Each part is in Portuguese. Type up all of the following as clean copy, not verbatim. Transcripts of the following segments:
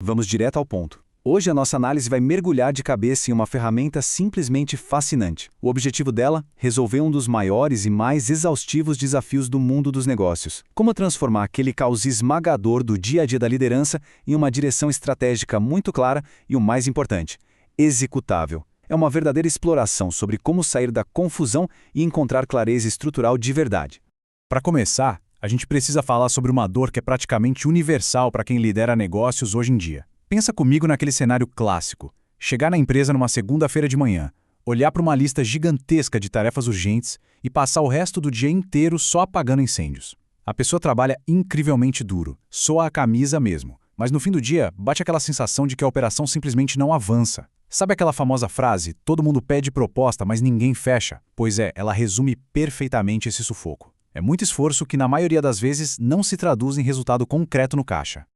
Vamos direto ao ponto. Hoje a nossa análise vai mergulhar de cabeça em uma ferramenta simplesmente fascinante. O objetivo dela? Resolver um dos maiores e mais exaustivos desafios do mundo dos negócios. Como transformar aquele caos esmagador do dia a dia da liderança em uma direção estratégica muito clara e, o mais importante, executável. É uma verdadeira exploração sobre como sair da confusão e encontrar clareza estrutural de verdade. Para começar, a gente precisa falar sobre uma dor que é praticamente universal para quem lidera negócios hoje em dia. Pensa comigo naquele cenário clássico. Chegar na empresa numa segunda-feira de manhã, olhar para uma lista gigantesca de tarefas urgentes e passar o resto do dia inteiro só apagando incêndios. A pessoa trabalha incrivelmente duro, soa a camisa mesmo, mas no fim do dia bate aquela sensação de que a operação simplesmente não avança. Sabe aquela famosa frase, todo mundo pede proposta, mas ninguém fecha? Pois é, ela resume perfeitamente esse sufoco. É muito esforço que, na maioria das vezes, não se traduz em resultado concreto no caixa.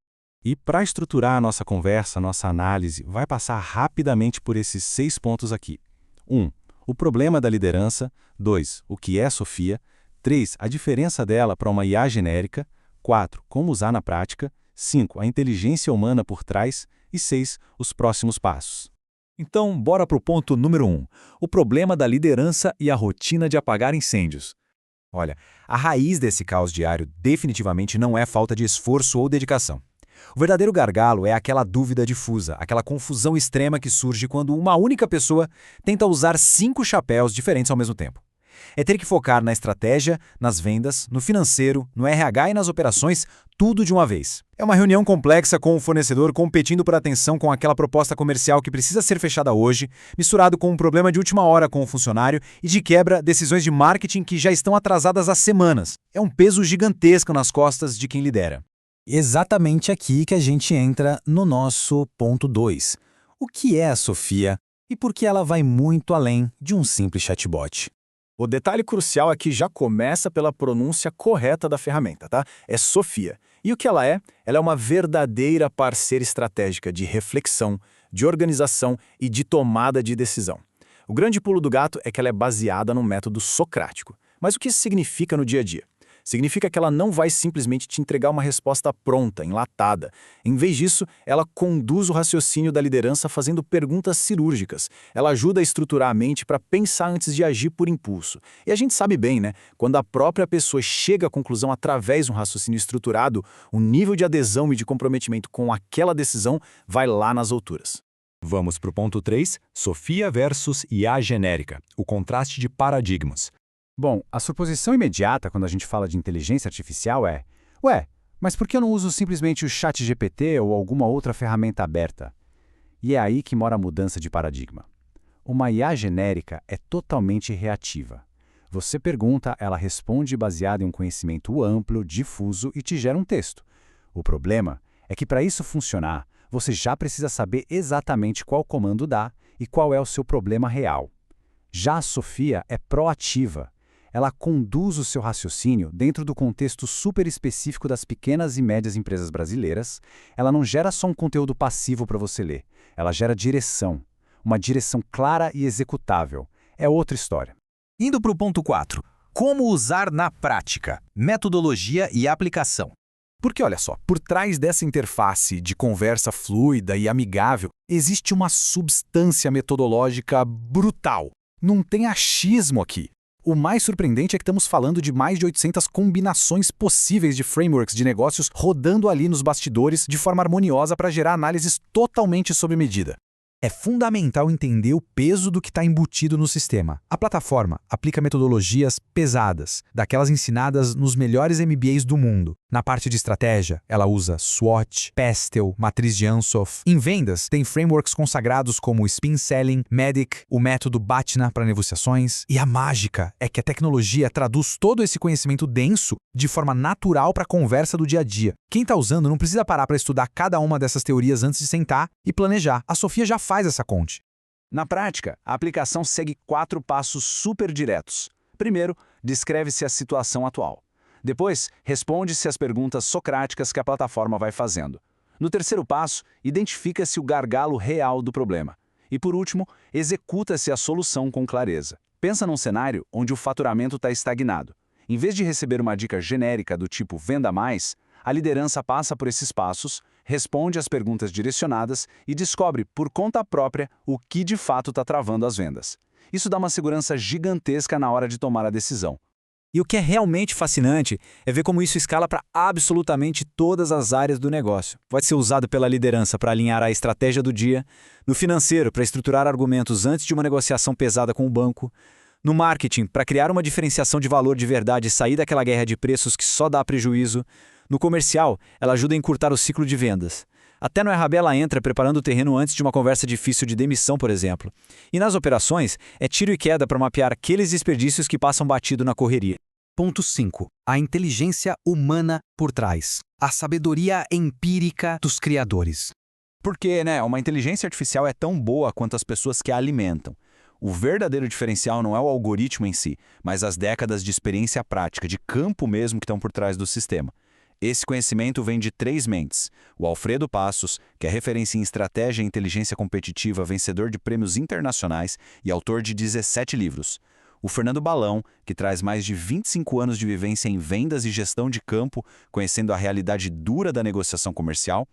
E para estruturar a nossa conversa, a nossa análise, vai passar rapidamente por esses 6 pontos aqui. 1. O problema da liderança. 2. O que é Sofia. 3. A diferença dela para uma IA genérica. 4. Como usar na prática. 5. A inteligência humana por trás. E 6. Os próximos passos. Então, bora para o ponto número 1. O problema da liderança e a rotina de apagar incêndios. Olha, a raiz desse caos diário definitivamente não é falta de esforço ou dedicação. O verdadeiro gargalo é aquela dúvida difusa, aquela confusão extrema que surge quando uma única pessoa tenta usar 5 chapéus diferentes ao mesmo tempo. É ter que focar na estratégia, nas vendas, no financeiro, no RH e nas operações, tudo de uma vez. É uma reunião complexa com o fornecedor competindo por atenção com aquela proposta comercial que precisa ser fechada hoje, misturado com um problema de última hora com o funcionário e, de quebra, decisões de marketing que já estão atrasadas há semanas. É um peso gigantesco nas costas de quem lidera. Exatamente aqui que a gente entra no nosso ponto 2. O que é a Sofia e por que ela vai muito além de um simples chatbot? O detalhe crucial aqui já começa pela pronúncia correta da ferramenta, tá? É Sofia. E o que ela é? Ela é uma verdadeira parceira estratégica de reflexão, de organização e de tomada de decisão. O grande pulo do gato é que ela é baseada no método socrático. Mas o que isso significa no dia a dia? Significa que ela não vai simplesmente te entregar uma resposta pronta, enlatada. Em vez disso, ela conduz o raciocínio da liderança fazendo perguntas cirúrgicas. Ela ajuda a estruturar a mente para pensar antes de agir por impulso. E a gente sabe bem, né? Quando a própria pessoa chega à conclusão através de um raciocínio estruturado, o nível de adesão e de comprometimento com aquela decisão vai lá nas alturas. Vamos para o ponto 3, Sofia versus IA genérica, o contraste de paradigmas. Bom, a suposição imediata quando a gente fala de inteligência artificial é: ué, mas por que eu não uso simplesmente o ChatGPT ou alguma outra ferramenta aberta? E é aí que mora a mudança de paradigma. Uma IA genérica é totalmente reativa. Você pergunta, ela responde baseada em um conhecimento amplo, difuso e te gera um texto. O problema é que para isso funcionar, você já precisa saber exatamente qual comando dar e qual é o seu problema real. Já a Sofia é proativa. Ela conduz o seu raciocínio dentro do contexto super específico das pequenas e médias empresas brasileiras. Ela não gera só um conteúdo passivo para você ler. Ela gera direção. Uma direção clara e executável. É outra história. Indo para o ponto 4. Como usar na prática? Metodologia e aplicação. Porque olha só, por trás dessa interface de conversa fluida e amigável, existe uma substância metodológica brutal. Não tem achismo aqui. O mais surpreendente é que estamos falando de mais de 800 combinações possíveis de frameworks de negócios rodando ali nos bastidores de forma harmoniosa para gerar análises totalmente sob medida. É fundamental entender o peso do que está embutido no sistema. A plataforma aplica metodologias pesadas, daquelas ensinadas nos melhores MBAs do mundo. Na parte de estratégia, ela usa SWOT, Pestel, Matriz de Ansoff. Em vendas, tem frameworks consagrados como o Spin Selling, MEDDIC, o método BATNA para negociações. E a mágica é que a tecnologia traduz todo esse conhecimento denso de forma natural para a conversa do dia a dia. Quem está usando não precisa parar para estudar cada uma dessas teorias antes de sentar e planejar. A Sofia já faz essa conte. Na prática, a aplicação segue 4 passos super diretos. Primeiro, descreve-se a situação atual. Depois, responde-se as perguntas socráticas que a plataforma vai fazendo. No terceiro passo, identifica-se o gargalo real do problema. E por último, executa-se a solução com clareza. Pensa num cenário onde o faturamento está estagnado. Em vez de receber uma dica genérica do tipo venda mais, a liderança passa por esses passos, responde às perguntas direcionadas e descobre, por conta própria, o que de fato está travando as vendas. Isso dá uma segurança gigantesca na hora de tomar a decisão. E o que é realmente fascinante é ver como isso escala para absolutamente todas as áreas do negócio. Pode ser usado pela liderança para alinhar a estratégia do dia, no financeiro para estruturar argumentos antes de uma negociação pesada com o banco, no marketing para criar uma diferenciação de valor de verdade e sair daquela guerra de preços que só dá prejuízo, no comercial ela ajuda a encurtar o ciclo de vendas. Até no RH ela entra preparando o terreno antes de uma conversa difícil de demissão, por exemplo. E nas operações, é tiro e queda para mapear aqueles desperdícios que passam batido na correria. Ponto 5. A inteligência humana por trás. A sabedoria empírica dos criadores. Porque, uma inteligência artificial é tão boa quanto as pessoas que a alimentam. O verdadeiro diferencial não é o algoritmo em si, mas as décadas de experiência prática, de campo mesmo que estão por trás do sistema. Esse conhecimento vem de 3 mentes. O Alfredo Passos, que é referência em estratégia e inteligência competitiva, vencedor de prêmios internacionais e autor de 17 livros. O Fernando Balão, que traz mais de 25 anos de vivência em vendas e gestão de campo, conhecendo a realidade dura da negociação comercial.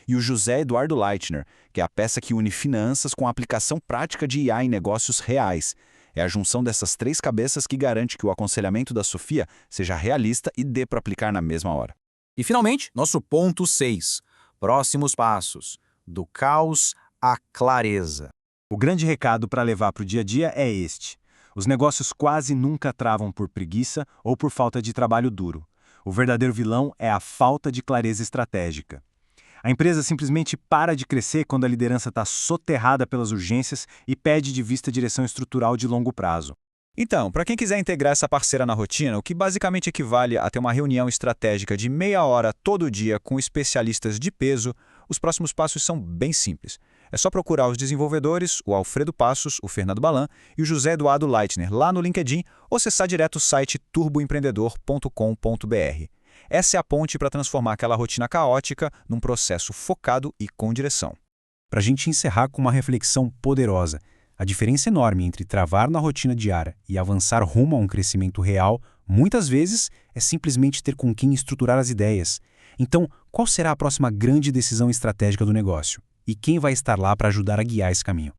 E o José Eduardo Leitner, que é a peça que une finanças com a aplicação prática de IA em negócios reais. É a junção dessas 3 cabeças que garante que o aconselhamento da Sofia seja realista e dê para aplicar na mesma hora. E, finalmente, nosso ponto 6. Próximos passos. Do caos à clareza. O grande recado para levar para o dia a dia é este. Os negócios quase nunca travam por preguiça ou por falta de trabalho duro. O verdadeiro vilão é a falta de clareza estratégica. A empresa simplesmente para de crescer quando a liderança está soterrada pelas urgências e perde de vista a direção estrutural de longo prazo. Então, para quem quiser integrar essa parceira na rotina, o que basicamente equivale a ter uma reunião estratégica de meia hora todo dia com especialistas de peso, os próximos passos são bem simples. É só procurar os desenvolvedores, o Alfredo Passos, o Fernando Balan e o José Eduardo Leitner lá no LinkedIn ou acessar direto o site turboempreendedor.com.br. Essa é a ponte para transformar aquela rotina caótica num processo focado e com direção. Para a gente encerrar com uma reflexão poderosa, a diferença enorme entre travar na rotina diária e avançar rumo a um crescimento real, muitas vezes, é simplesmente ter com quem estruturar as ideias. Então, qual será a próxima grande decisão estratégica do negócio? E quem vai estar lá para ajudar a guiar esse caminho?